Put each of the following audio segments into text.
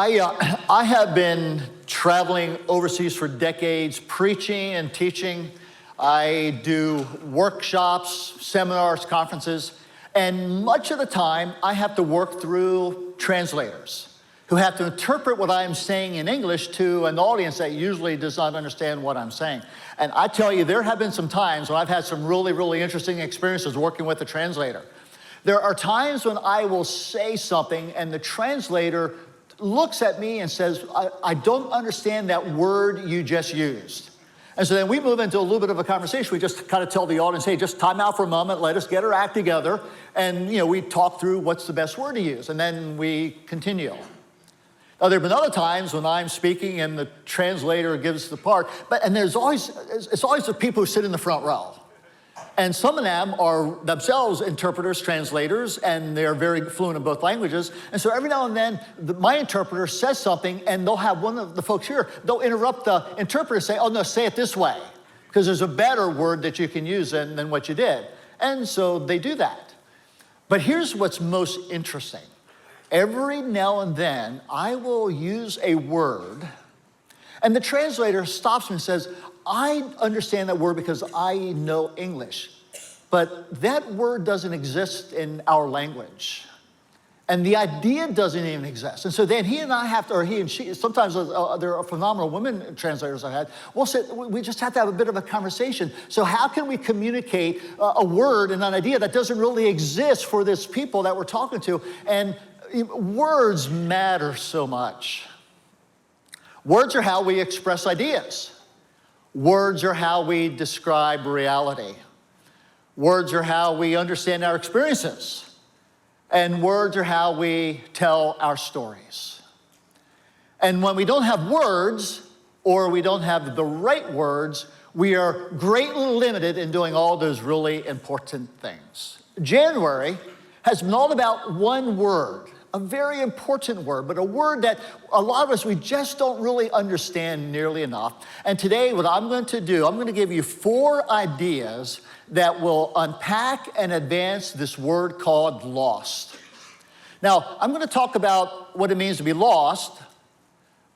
I have been traveling overseas for decades, preaching and teaching. I do workshops, seminars, conferences, and much of the time I have to work through translators who have to interpret what I'm saying in English to an audience that usually does not understand what I'm saying. And I tell you, there have been some times when I've had some really, really interesting experiences working with a translator. There are times when I will say something and the translator looks at me and says, I don't understand that word you just used. And so then we move into a little bit of a conversation. We just kind of tell the audience, hey, just time out for a moment, let us get our act together. And we talk through what's the best word to use. And then we continue. Now, there have been other times when I'm speaking and the translator gives the part, and it's always the people who sit in the front row. And some of them are themselves interpreters, translators, and they're very fluent in both languages. And so every now and then, my interpreter says something, and they'll have one of the folks here, they'll interrupt the interpreter and say, oh no, say it this way, because there's a better word that you can use than what you did. And so they do that. But here's what's most interesting. Every now and then, I will use a word, and the translator stops me and says, I understand that word because I know English, but that word doesn't exist in our language. And the idea doesn't even exist. And so then he and I have to, or he and she, sometimes there are phenomenal women translators I had, we just have to have a bit of a conversation. So how can we communicate a word and an idea that doesn't really exist for this people that we're talking to? And words matter so much. Words are how we express ideas. Words are how we describe reality. Words are how we understand our experiences. And words are how we tell our stories. And when we don't have words, or we don't have the right words, we are greatly limited in doing all those really important things. January has been all about one word, a very important word, but a word that a lot of us, we just don't really understand nearly enough. And today, what I'm going to do, I'm going to give you 4 ideas that will unpack and advance this word called lost. Now, I'm going to talk about what it means to be lost,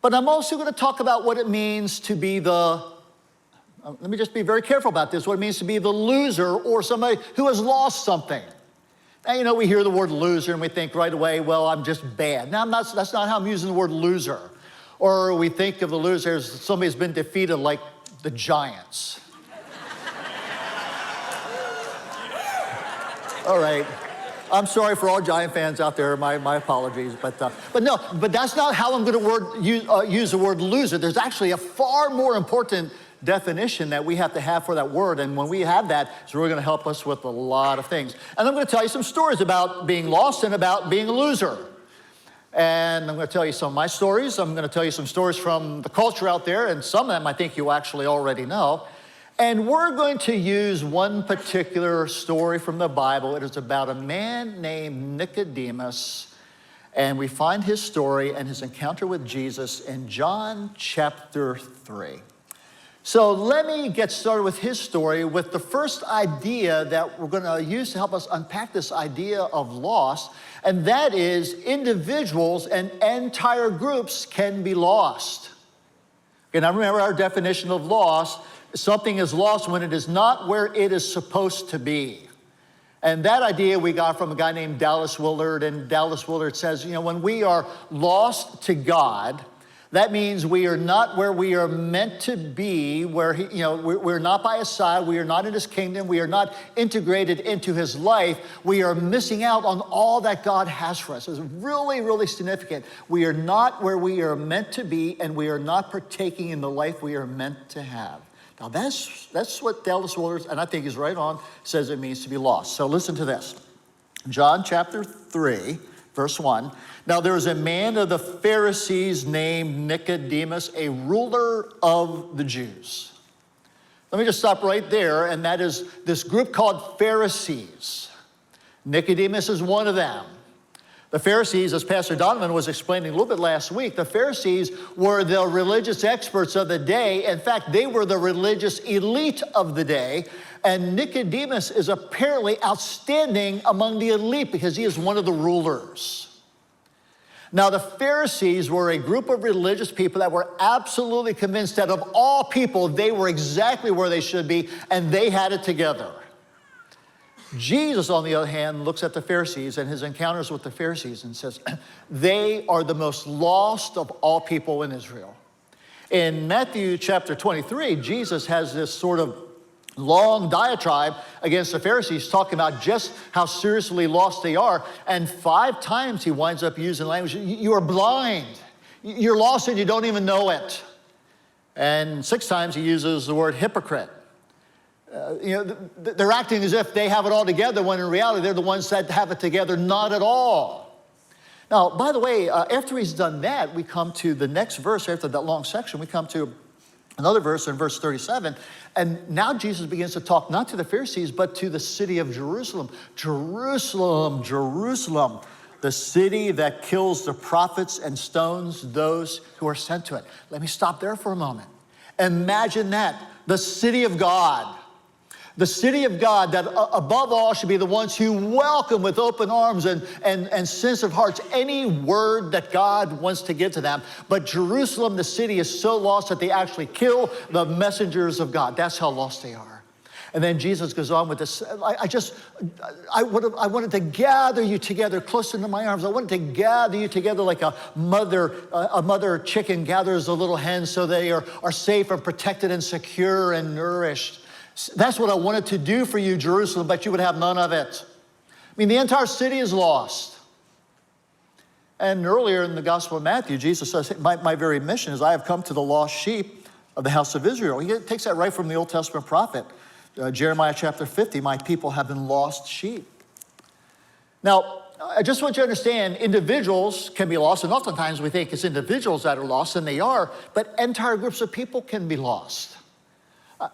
but I'm also going to talk about what it means to be let me just be very careful about this, what it means to be the loser or somebody who has lost something. Now, we hear the word loser and we think right away, well, I'm just bad. Now, that's not how I'm using the word loser. Or we think of the loser as somebody who's been defeated like the Giants. All right. I'm sorry for all Giant fans out there. My apologies. But that's not how I'm going to use the word loser. There's actually a far more important definition that we have to have for that word, and when we have that, it's really going to help us with a lot of things. And I'm going to tell you some stories about being lost and about being a loser. And I'm going to tell you some of my stories. I'm going to tell you some stories from the culture out there, and some of them I think you actually already know. And we're going to use one particular story from the Bible. It is about a man named Nicodemus, and we find his story and his encounter with Jesus in John chapter 3. So let me get started with his story with the first idea that we're going to use to help us unpack this idea of lost, and that is individuals and entire groups can be lost. Okay, now remember our definition of lost. Something is lost when it is not where it is supposed to be. And that idea we got from a guy named Dallas Willard, and Dallas Willard says, when we are lost to God, that means we are not where we are meant to be, where we're not by his side, we are not in his kingdom, we are not integrated into his life, we are missing out on all that God has for us. It's really, really significant. We are not where we are meant to be, and we are not partaking in the life we are meant to have. Now that's what Dallas Willard, and I think he's right on, says it means to be lost. So listen to this. John chapter 3, verse 1. Now there was a man of the Pharisees named Nicodemus, a ruler of the Jews. Let me just stop right there, and that is this group called Pharisees. Nicodemus is one of them. The Pharisees, as Pastor Donovan was explaining a little bit last week, the Pharisees were the religious experts of the day. In fact, they were the religious elite of the day. And Nicodemus is apparently outstanding among the elite because he is one of the rulers. Now, the Pharisees were a group of religious people that were absolutely convinced that of all people, they were exactly where they should be, and they had it together. Jesus, on the other hand, looks at the Pharisees and his encounters with the Pharisees and says, they are the most lost of all people in Israel. In Matthew chapter 23, Jesus has this sort of long diatribe against the Pharisees, talking about just how seriously lost they are. And 5 times he winds up using language, you are blind. You're lost and you don't even know it. And 6 times he uses the word hypocrite. They're acting as if they have it all together, when in reality they're the ones that have it together not at all. Now, by the way, after he's done that, we come to the next verse. After that long section, we come to another verse in verse 37. And now Jesus begins to talk not to the Pharisees, but to the city of Jerusalem. Jerusalem, Jerusalem, the city that kills the prophets and stones those who are sent to it. Let me stop there for a moment. Imagine that, the city of God. The city of God that above all should be the ones who welcome with open arms and sensitive hearts any word that God wants to give to them. But Jerusalem, the city, is so lost that they actually kill the messengers of God. That's how lost they are. And then Jesus goes on with this. I wanted to gather you together close into my arms. I wanted to gather you together like a mother chicken gathers a little hen so they are safe and protected and secure and nourished. That's what I wanted to do for you, Jerusalem, but you would have none of it. I mean, the entire city is lost. And earlier in the Gospel of Matthew, Jesus says, my very mission is I have come to the lost sheep of the house of Israel. He takes that right from the Old Testament prophet, Jeremiah chapter 50, my people have been lost sheep. Now, I just want you to understand, individuals can be lost, and oftentimes we think it's individuals that are lost, and they are, but entire groups of people can be lost.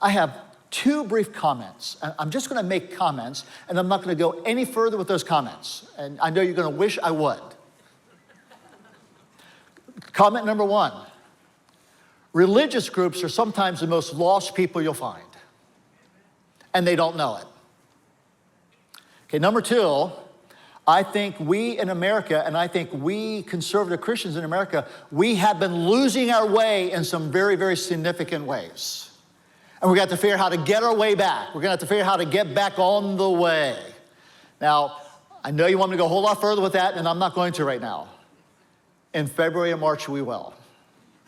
I have 2 brief comments. I'm just going to make comments, and I'm not going to go any further with those comments. And I know you're going to wish I would. Comment number 1. Religious groups are sometimes the most lost people you'll find, and they don't know it. Okay, number 2, I think we in America, and I think we conservative Christians in America, we have been losing our way in some very, very significant ways. And we're going to have to figure out how to get our way back. We're going to have to figure out how to get back on the way. Now, I know you want me to go a whole lot further with that, and I'm not going to right now. In February and March, we will,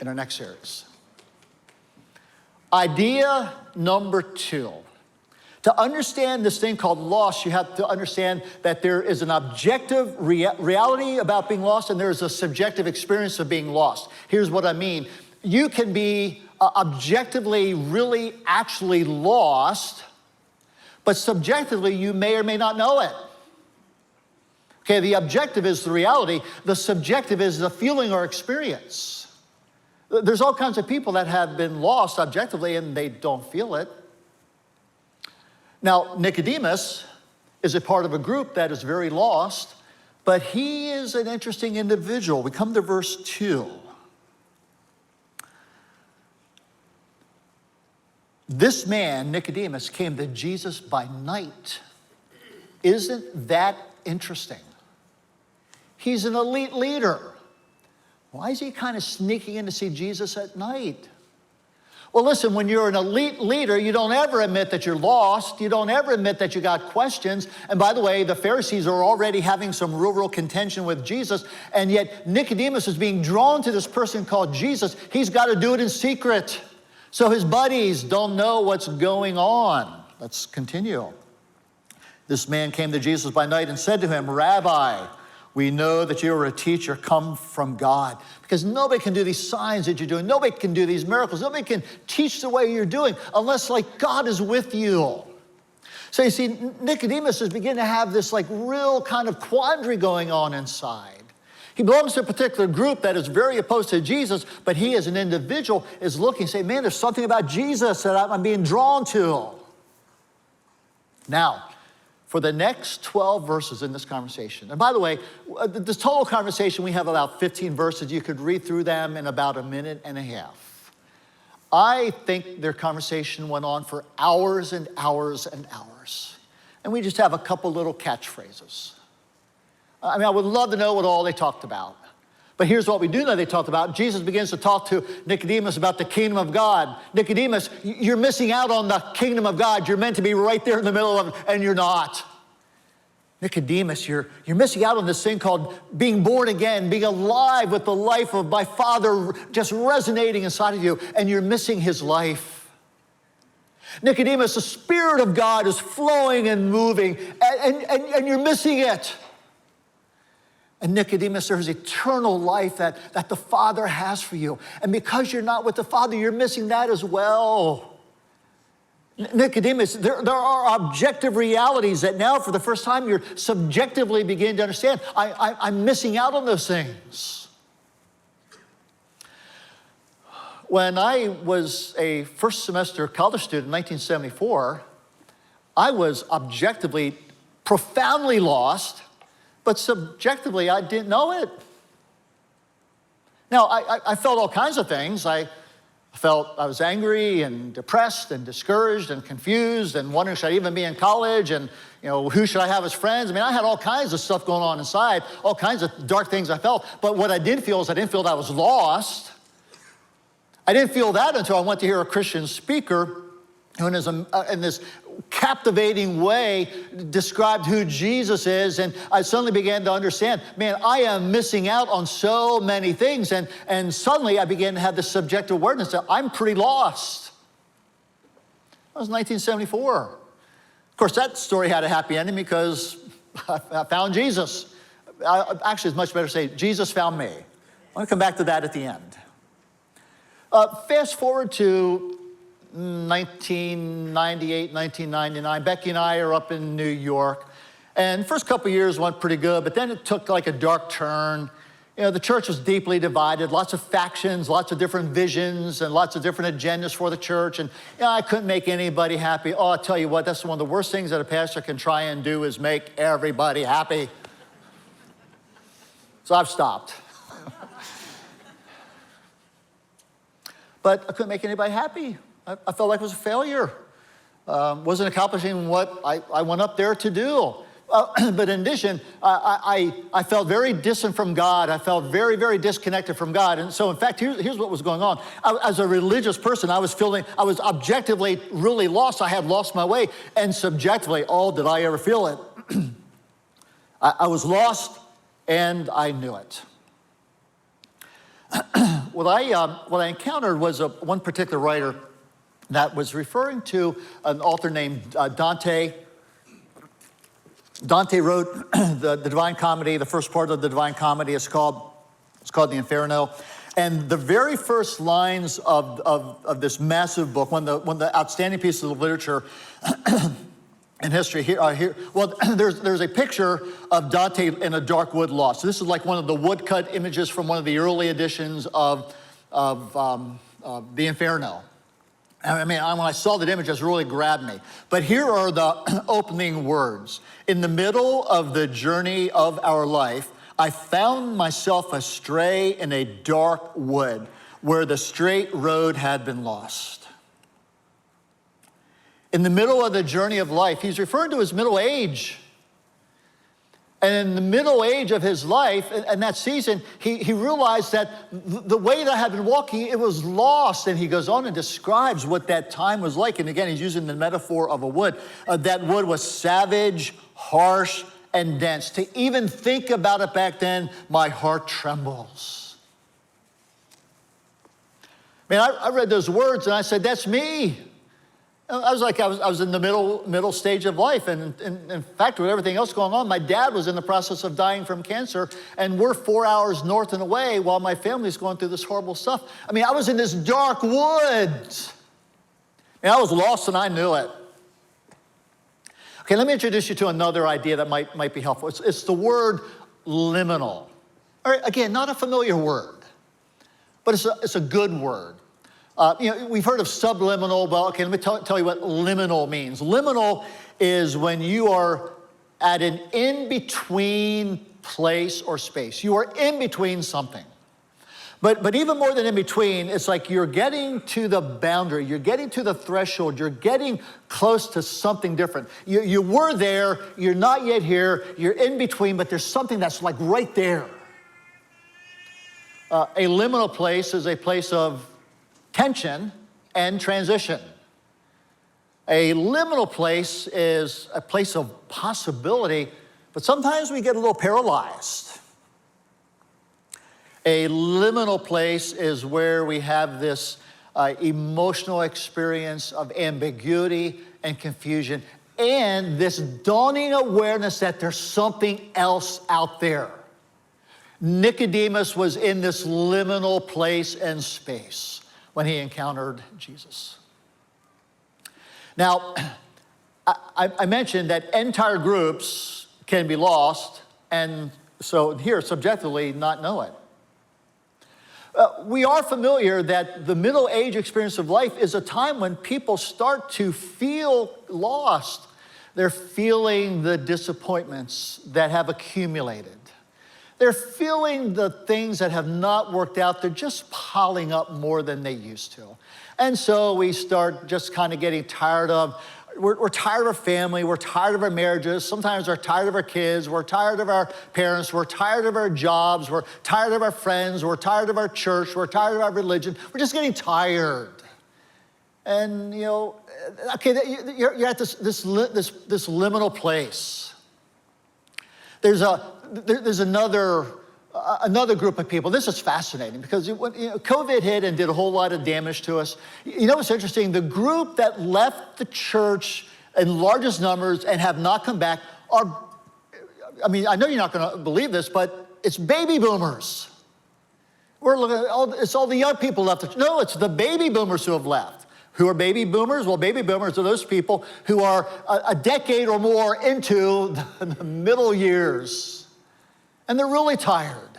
in our next series. Idea number 2. To understand this thing called loss, you have to understand that there is an objective reality about being lost, and there is a subjective experience of being lost. Here's what I mean. You can be objectively really actually lost, but subjectively you may or may not know it. Okay, the objective is the reality. The subjective is the feeling or experience. There's all kinds of people that have been lost objectively and they don't feel it. Now, Nicodemus is a part of a group that is very lost, but he is an interesting individual. We come to verse 2. This man, Nicodemus, came to Jesus by night. Isn't that interesting? He's an elite leader. Why is he kind of sneaking in to see Jesus at night? Well, listen, when you're an elite leader, you don't ever admit that you're lost. You don't ever admit that you got questions. And by the way, the Pharisees are already having some real contention with Jesus. And yet Nicodemus is being drawn to this person called Jesus. He's got to do it in secret. So his buddies don't know what's going on. Let's continue. This man came to Jesus by night and said to him, Rabbi, we know that you are a teacher come from God. Because nobody can do these signs that you're doing. Nobody can do these miracles. Nobody can teach the way you're doing unless God is with you. So you see, Nicodemus is beginning to have this real kind of quandary going on inside. He belongs to a particular group that is very opposed to Jesus, but he as an individual is looking, saying, man, there's something about Jesus that I'm being drawn to. Now, for the next 12 verses in this conversation, and by the way, this total conversation, we have about 15 verses. You could read through them in about a minute and a half. I think their conversation went on for hours and hours and hours. And we just have a couple little catchphrases. I mean, I would love to know what all they talked about. But here's what we do know they talked about. Jesus begins to talk to Nicodemus about the kingdom of God. Nicodemus, you're missing out on the kingdom of God. You're meant to be right there in the middle of it, and you're not. Nicodemus, you're missing out on this thing called being born again, being alive with the life of my Father just resonating inside of you, and you're missing his life. Nicodemus, the Spirit of God is flowing and moving, and you're missing it. And Nicodemus, there's eternal life that the Father has for you. And because you're not with the Father, you're missing that as well. Nicodemus, there are objective realities that now for the first time you're subjectively beginning to understand. I'm missing out on those things. When I was a first semester college student in 1974, I was objectively profoundly lost, but subjectively, I didn't know it. Now, I felt all kinds of things. I felt I was angry and depressed and discouraged and confused and wondering, should I even be in college? And, who should I have as friends? I mean, I had all kinds of stuff going on inside, all kinds of dark things I felt. But what I did feel is I didn't feel that I was lost. I didn't feel that until I went to hear a Christian speaker who in this captivating way described who Jesus is, and I suddenly began to understand, man, I am missing out on so many things, and suddenly I began to have this subjective awareness that I'm pretty lost. That was 1974. Of course, that story had a happy ending because I found Jesus. Actually, it's much better to say, Jesus found me. I want to come back to that at the end. Fast forward to 1998, 1999, Becky and I are up in New York. And the first couple of years went pretty good, but then it took like a dark turn. The church was deeply divided, lots of factions, lots of different visions, and lots of different agendas for the church. And I couldn't make anybody happy. Oh, I'll tell you what, that's one of the worst things that a pastor can try and do is make everybody happy. So I've stopped. But I couldn't make anybody happy. I felt like it was a failure. Wasn't accomplishing what I went up there to do. But in addition, I felt very distant from God. I felt very, very disconnected from God. And so, in fact, here's what was going on. As a religious person, I was objectively really lost. I had lost my way. And subjectively, oh, did I ever feel it? I was lost, and I knew it. What I encountered was one particular writer that was referring to an author named Dante. Dante wrote the Divine Comedy. The first part of the Divine Comedy is called the Inferno. And the very first lines of this massive book, one of the outstanding pieces of literature in history here. Well, there's a picture of Dante in a dark wood loft. So this is like one of the woodcut images from one of the early editions of the Inferno. I mean, when I saw that image, it just really grabbed me. But here are the opening words. In the middle of the journey of our life, I found myself astray in a dark wood where the straight road had been lost. In the middle of the journey of life, he's referring to his middle age. And in the middle age of his life, and that season, he realized that the way that I had been walking, it was lost. And he goes on and describes what that time was like. And again, he's using the metaphor of a wood. That wood was savage, harsh, and dense. To even think about it back then, my heart trembles. Man, I read those words and I said, that's me. I was in the middle stage of life. And in fact, with everything else going on, my dad was in the process of dying from cancer, and we're 4 hours north and away while my family's going through this horrible stuff. I mean, I was in this dark woods. And I was lost and I knew it. Okay, let me introduce you to another idea that might be helpful. It's the word liminal. All right, again, not a familiar word, but it's a good word. We've heard of subliminal. Well, okay, let me tell you what liminal means. Liminal is when you are at an in-between place or space. You are in between something. But even more than in between, it's like you're getting to the boundary. You're getting to the threshold. You're getting close to something different. You were there. You're not yet here. You're in between, but there's something that's like right there. A liminal place is a place of tension and transition. A liminal place is a place of possibility, but sometimes we get a little paralyzed. A liminal place is where we have this emotional experience of ambiguity and confusion, and this dawning awareness that there's something else out there. Nicodemus was in this liminal place and space when he encountered Jesus. Now, I mentioned that entire groups can be lost, and so here, subjectively, not know it. We are familiar that the middle age experience of life is a time when people start to feel lost. They're feeling the disappointments that have accumulated. They're feeling the things that have not worked out. They're just piling up more than they used to. And so we start just kind of getting tired of, we're tired of our family, we're tired of our marriages, sometimes we're tired of our kids, we're tired of our parents, we're tired of our jobs, we're tired of our friends, we're tired of our church, we're tired of our religion. We're just getting tired. And you know, okay, you're at this liminal place. There's another group of people. This is fascinating because COVID hit and did a whole lot of damage to us. You know what's interesting? The group that left the church in largest numbers and have not come back are, I mean, I know you're not going to believe this, but it's baby boomers. We're looking at it's all the young people left. No, it's the baby boomers who have left. Who are baby boomers? Well, baby boomers are those people who are a decade or more into the middle years. And they're really tired.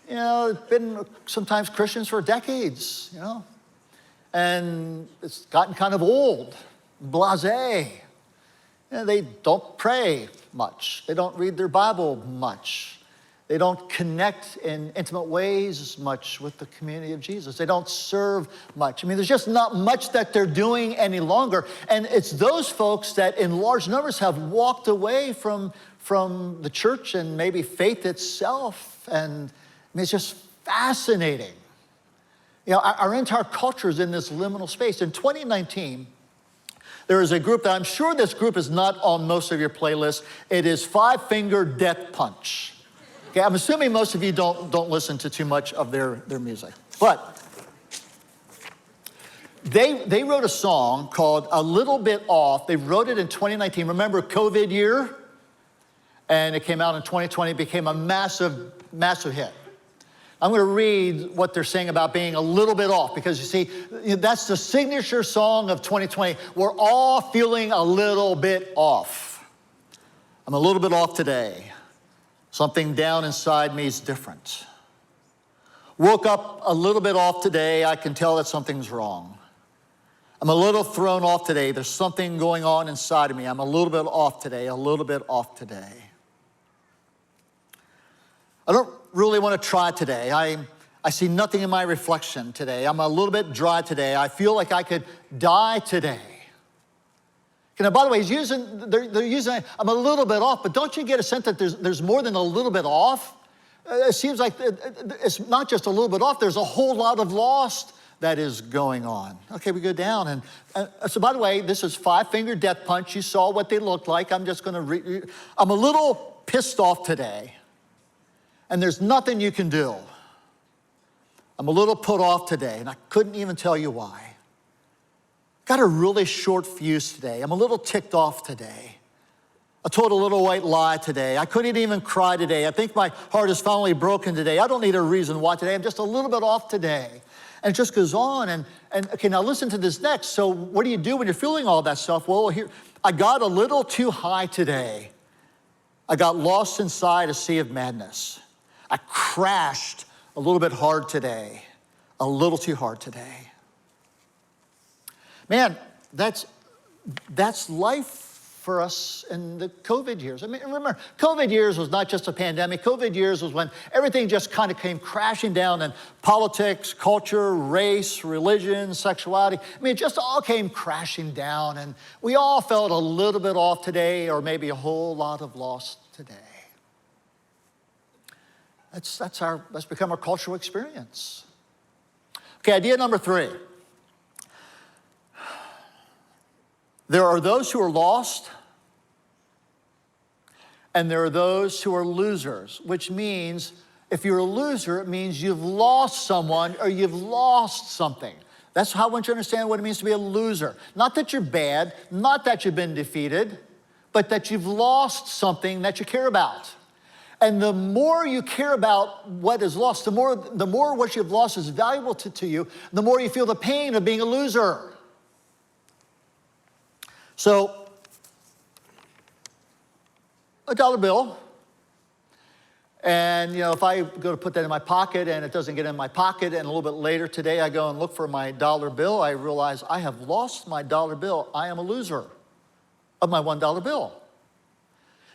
You know, they've been sometimes Christians for decades, you know. And it's gotten kind of old, blasé. You know, they don't pray much. They don't read their Bible much. They don't connect in intimate ways much with the community of Jesus. They don't serve much. I mean, there's just not much that they're doing any longer. And it's those folks that in large numbers have walked away from the church and maybe faith itself. And I mean, it's just fascinating. You know, our entire culture is in this liminal space. In 2019, there is a group that I'm sure this group is not on most of your playlists. It is Five Finger Death Punch. Okay, I'm assuming most of you don't listen to too much of their music. But they wrote a song called A Little Bit Off. They wrote it in 2019. Remember COVID year? And it came out in 2020, became a massive, massive hit. I'm going to read what they're saying about being a little bit off, because you see, that's the signature song of 2020. We're all feeling a little bit off. I'm a little bit off today. Something down inside me is different. Woke up a little bit off today. I can tell that something's wrong. I'm a little thrown off today. There's something going on inside of me. I'm a little bit off today, a little bit off today. I don't really want to try today. I see nothing in my reflection today. I'm a little bit dry today. I feel like I could die today. You know, by the way, they're using, I'm a little bit off, but don't you get a sense that there's more than a little bit off? It seems like it's not just a little bit off, there's a whole lot of lost that is going on. Okay, we go down. And so by the way, this is Five Finger Death Punch. You saw what they looked like. I'm just gonna I'm a little pissed off today, and there's nothing you can do. I'm a little put off today, and I couldn't even tell you why. Got a really short fuse today. I'm a little ticked off today. I told a little white lie today. I couldn't even cry today. I think my heart is finally broken today. I don't need a reason why today. I'm just a little bit off today. And it just goes on. And okay, now listen to this next. So what do you do when you're feeling all that stuff? Well, here, I got a little too high today. I got lost inside a sea of madness. I crashed a little bit hard today. A little too hard today. Man, that's life for us in the COVID years. I mean, remember, COVID years was not just a pandemic. COVID years was when everything just kind of came crashing down, and politics, culture, race, religion, sexuality. I mean, it just all came crashing down, and we all felt a little bit off today, or maybe a whole lot of loss today. That's become our cultural experience. Okay, idea number 3. There are those who are lost, and there are those who are losers, which means if you're a loser, it means you've lost someone or you've lost something. That's how I want you to understand what it means to be a loser. Not that you're bad, not that you've been defeated, but that you've lost something that you care about. And the more you care about what is lost, the more what you've lost is valuable to you, the more you feel the pain of being a loser. So, a dollar bill, and if I go to put that in my pocket and it doesn't get in my pocket, and a little bit later today I go and look for my dollar bill, I realize I have lost my dollar bill. I am a loser of my $1 bill.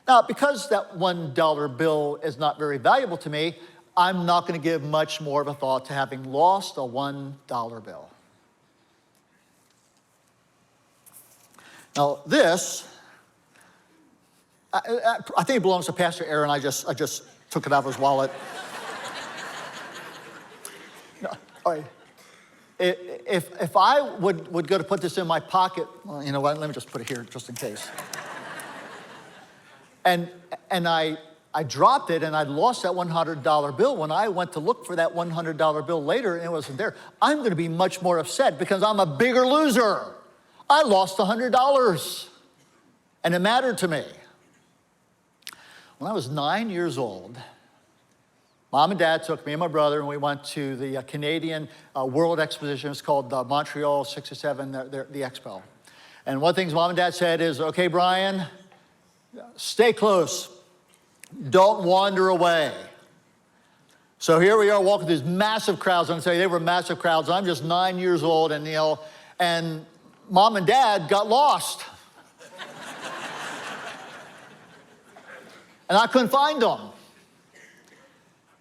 Now, because that $1 bill is not very valuable to me, I'm not going to give much more of a thought to having lost a $1 bill. Now, this, I think it belongs to Pastor Aaron. I just took it out of his wallet. No, all right. If I would go to put this in my pocket, well, you know what? Let me just put it here just in case. And I dropped it and I lost that $100 bill. When I went to look for that $100 bill later and it wasn't there, I'm going to be much more upset because I'm a bigger loser. I lost $100 and it mattered to me. When I was 9 years old, Mom and Dad took me and my brother and we went to the Canadian World Exposition. It's called Montreal 67, the Expo. And one of the things Mom and Dad said is, okay, Brian, stay close. Don't wander away. So here we are walking through these massive crowds. I'm going to tell you, they were massive crowds. I'm just 9 years old, and and Mom and Dad got lost. And I couldn't find them.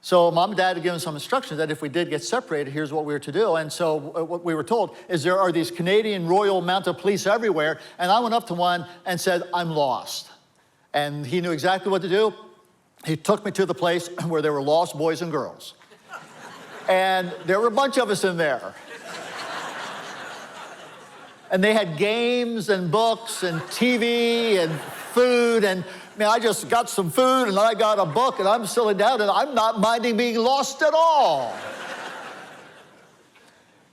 So Mom and Dad had given some instructions that if we did get separated, here's what we were to do. And so what we were told is there are these Canadian Royal Mounted Police everywhere. And I went up to one and said, I'm lost. And he knew exactly what to do. He took me to the place where there were lost boys and girls. And there were a bunch of us in there. And they had games and books and TV and food. And man, I just got some food and I got a book and I'm sitting down and I'm not minding being lost at all.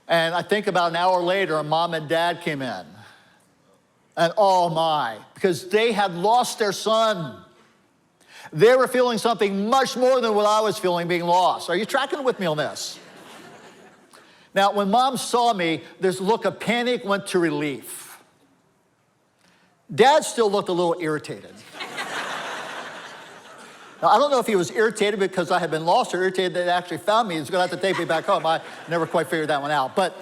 And I think about an hour later, Mom and Dad came in. And oh my, because they had lost their son. They were feeling something much more than what I was feeling being lost. Are you tracking with me on this? Now, when Mom saw me, this look of panic went to relief. Dad still looked a little irritated. Now, I don't know if he was irritated because I had been lost or irritated that they actually found me. He's going to have to take me back home. I never quite figured that one out. But,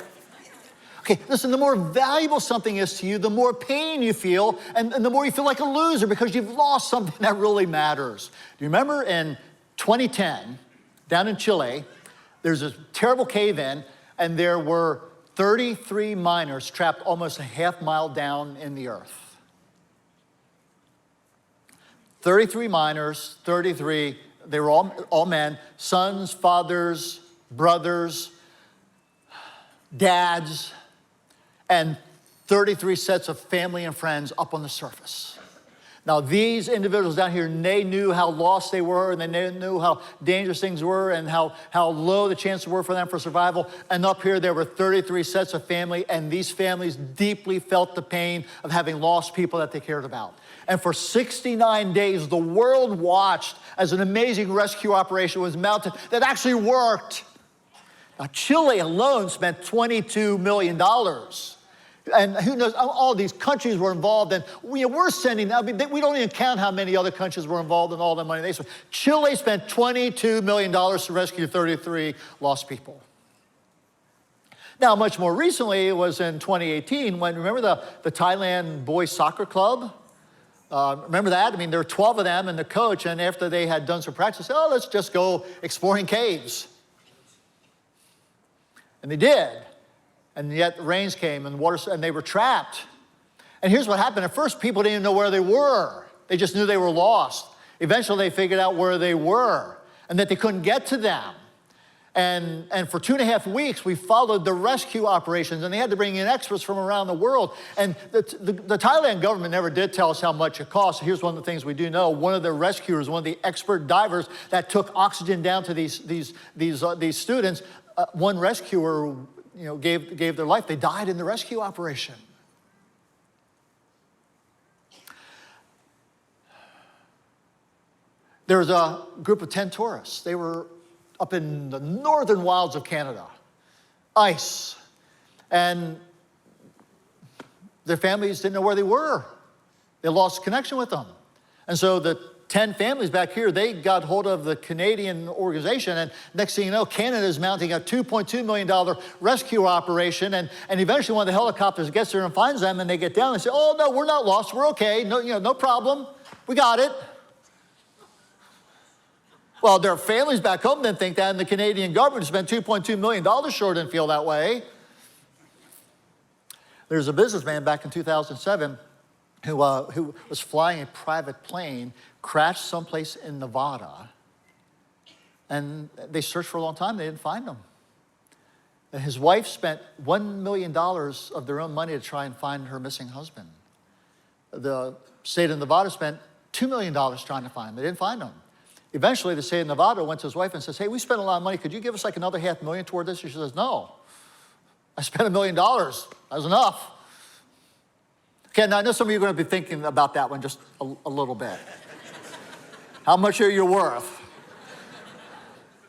okay, listen, the more valuable something is to you, the more pain you feel, and the more you feel like a loser because you've lost something that really matters. Do you remember in 2010, down in Chile, there's a terrible cave-in, and there were 33 miners trapped almost a half mile down in the earth. 33 miners, 33, they were all men, sons, fathers, brothers, dads, and 33 sets of family and friends up on the surface. Now, these individuals down here, they knew how lost they were, and they knew how dangerous things were and how low the chances were for them for survival. And up here, there were 33 sets of family, and these families deeply felt the pain of having lost people that they cared about. And for 69 days, the world watched as an amazing rescue operation was mounted that actually worked. Now, Chile alone spent $22 million. And who knows, all these countries were involved, and we're sending, I mean, we don't even count how many other countries were involved in all the money they spent. Chile spent $22 million to rescue 33 lost people. Now, much more recently, it was in 2018 when, remember the Thailand boys soccer club? Remember that? I mean, there were 12 of them and the coach, and after they had done some practice, they said, let's just go exploring caves. And they did. And yet the rains came and and they were trapped. And here's what happened. At first, people didn't even know where they were. They just knew they were lost. Eventually, they figured out where they were. and that they couldn't get to them. And for 2.5 weeks, we followed the rescue operations, and they had to bring in experts from around the world. And the Thailand government never did tell us how much it cost. Here's one of the things we do know. One of the rescuers, one of the expert divers that took oxygen down to these students, one rescuer, gave their life. They died in the rescue operation. There was a group of 10 tourists. They were up in the northern wilds of Canada, ice. And their families didn't know where they were. They lost connection with them. And so the 10 families back here, they got hold of the Canadian organization, and next thing you know, Canada is mounting a $2.2 million rescue operation, and eventually one of the helicopters gets there and finds them, and they get down and say, oh, no, we're not lost, we're okay, no problem, we got it. Well, their families back home didn't think that, and the Canadian government spent $2.2 million sure didn't feel that way. There's a businessman back in 2007 who was flying a private plane, crashed someplace in Nevada, and they searched for a long time, they didn't find him. And his wife spent $1 million of their own money to try and find her missing husband. The state of Nevada spent $2 million trying to find him. They didn't find him. Eventually, the state of Nevada went to his wife and says, hey, we spent a lot of money. Could you give us like another $500,000 toward this? She says, no. I spent $1 million. That was enough. Okay, now I know some of you are going to be thinking about that one just a little bit. How much are you worth?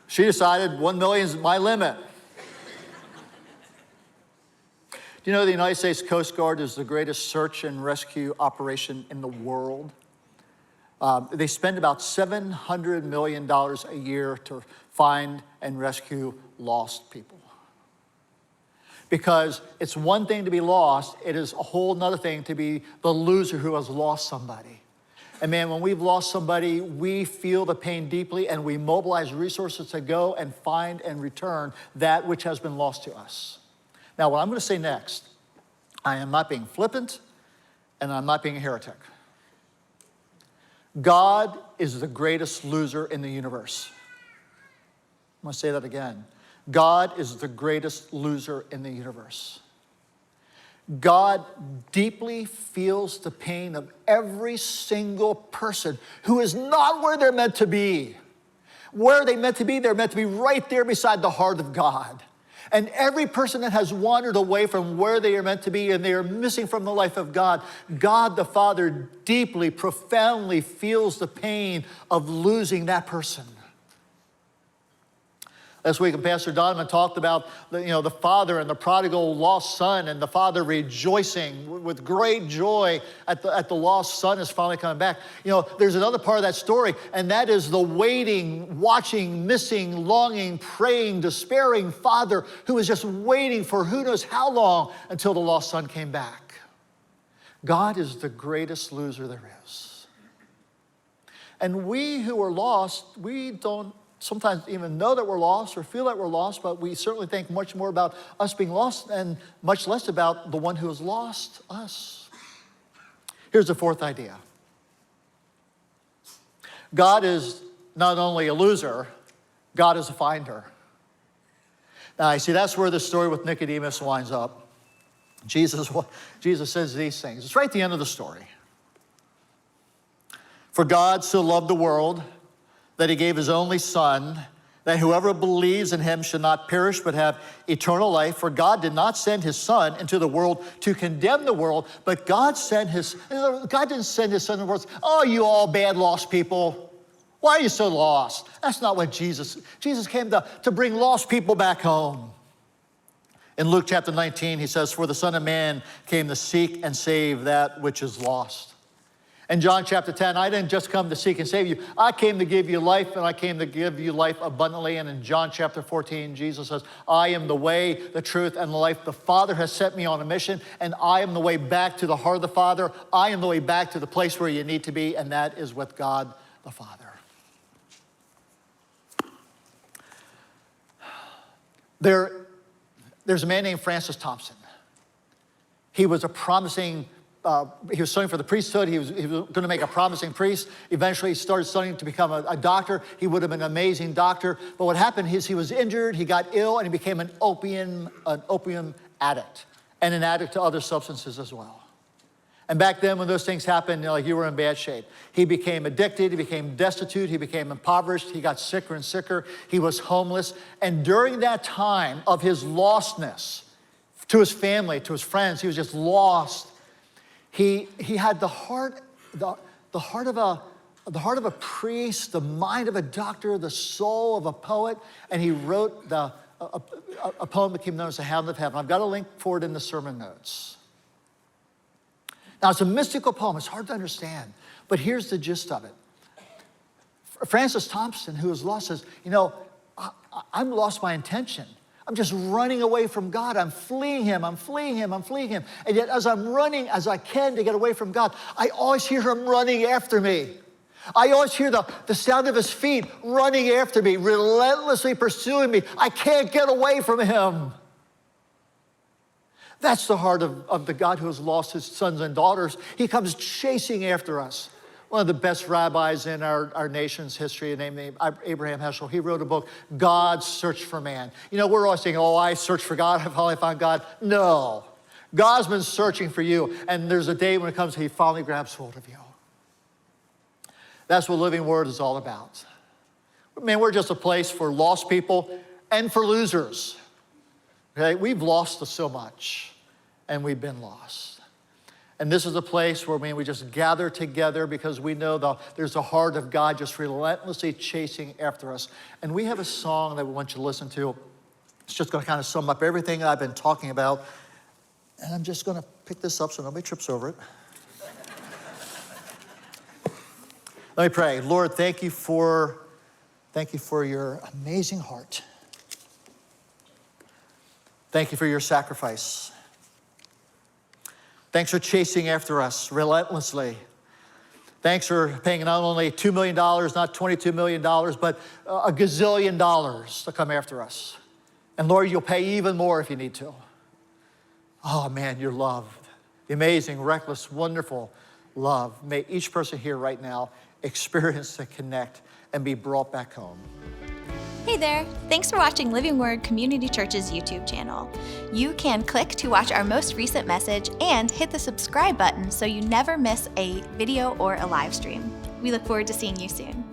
She decided $1 million is my limit. Do you know the United States Coast Guard is the greatest search and rescue operation in the world? They spend about $700 million a year to find and rescue lost people. Because it's one thing to be lost, it is a whole nother thing to be the loser who has lost somebody. And man, when we've lost somebody, we feel the pain deeply, and we mobilize resources to go and find and return that which has been lost to us. Now, what I'm going to say next, I am not being flippant, and I'm not being a heretic. God is the greatest loser in the universe. I'm going to say that again. God is the greatest loser in the universe. God deeply feels the pain of every single person who is not where they're meant to be. Where are they meant to be? They're meant to be right there beside the heart of God. And every person that has wandered away from where they are meant to be and they are missing from the life of God, God the Father deeply, profoundly feels the pain of losing that person. Last week, Pastor Donovan talked about the father and the prodigal lost son, and the father rejoicing with great joy at the lost son is finally coming back. There's another part of that story, and that is the waiting, watching, missing, longing, praying, despairing father who was just waiting for who knows how long until the lost son came back. God is the greatest loser there is. And we who are lost, we don't sometimes even know that we're lost or feel that we're lost, but we certainly think much more about us being lost and much less about the one who has lost us. Here's the fourth idea. God is not only a loser, God is a finder. Now, you see, that's where the story with Nicodemus winds up. Jesus says these things. It's right at the end of the story. For God so loved the world that he gave his only son, that whoever believes in him should not perish but have eternal life. For God did not send his son into the world to condemn the world, but God didn't send his son in the world. Oh, you all bad lost people. Why are you so lost? That's not what Jesus came to bring lost people back home. In Luke chapter 19, he says, for the Son of Man came to seek and save that which is lost. In John chapter 10, I didn't just come to seek and save you. I came to give you life, and I came to give you life abundantly. And in John chapter 14, Jesus says, I am the way, the truth, and the life. The Father has sent me on a mission, and I am the way back to the heart of the Father. I am the way back to the place where you need to be, and that is with God the Father. There's a man named Francis Thompson. He was a promising he was studying for the priesthood. He was going to make a promising priest. Eventually, he started studying to become a doctor. He would have been an amazing doctor. But what happened is he was injured, he got ill, and he became an opium addict, and an addict to other substances as well. And back then, when those things happened, you were in bad shape. He became addicted, he became destitute, he became impoverished, he got sicker and sicker, he was homeless. And during that time of his lostness, to his family, to his friends, he was just lost. He had the heart of a priest, the mind of a doctor, the soul of a poet, and he wrote a poem that became known as The Hound of Heaven. I've got a link for it in the sermon notes. Now, it's a mystical poem. It's hard to understand, but here's the gist of it. Francis Thompson, who was lost, says, I'm lost my intention. I'm just running away from God. I'm fleeing him. I'm fleeing him. I'm fleeing him. And yet, as I'm running as I can to get away from God, I always hear him running after me. I always hear the sound of his feet running after me, relentlessly pursuing me. I can't get away from him. That's the heart of the God who has lost his sons and daughters. He comes chasing after us. One of the best rabbis in our nation's history, named Abraham Heschel, he wrote a book, God's Search for Man. We're always saying, I searched for God, I finally found God. No, God's been searching for you, and there's a day when it comes, he finally grabs hold of you. That's what Living Word is all about. Man, we're just a place for lost people and for losers. Okay, we've lost so much, and we've been lost. And this is a place where we just gather together because we know there's a heart of God just relentlessly chasing after us. And we have a song that we want you to listen to. It's just going to kind of sum up everything I've been talking about. And I'm just going to pick this up so nobody trips over it. Let me pray. Lord, thank you for your amazing heart. Thank you for your sacrifice. Thanks for chasing after us relentlessly. Thanks for paying not only $2 million, not $22 million, but a gazillion dollars to come after us. And Lord, you'll pay even more if you need to. Oh man, your love, the amazing, reckless, wonderful love. May each person here right now experience and connect and be brought back home. Hey there! Thanks for watching Living Word Community Church's YouTube channel. You can click to watch our most recent message and hit the subscribe button so you never miss a video or a live stream. We look forward to seeing you soon.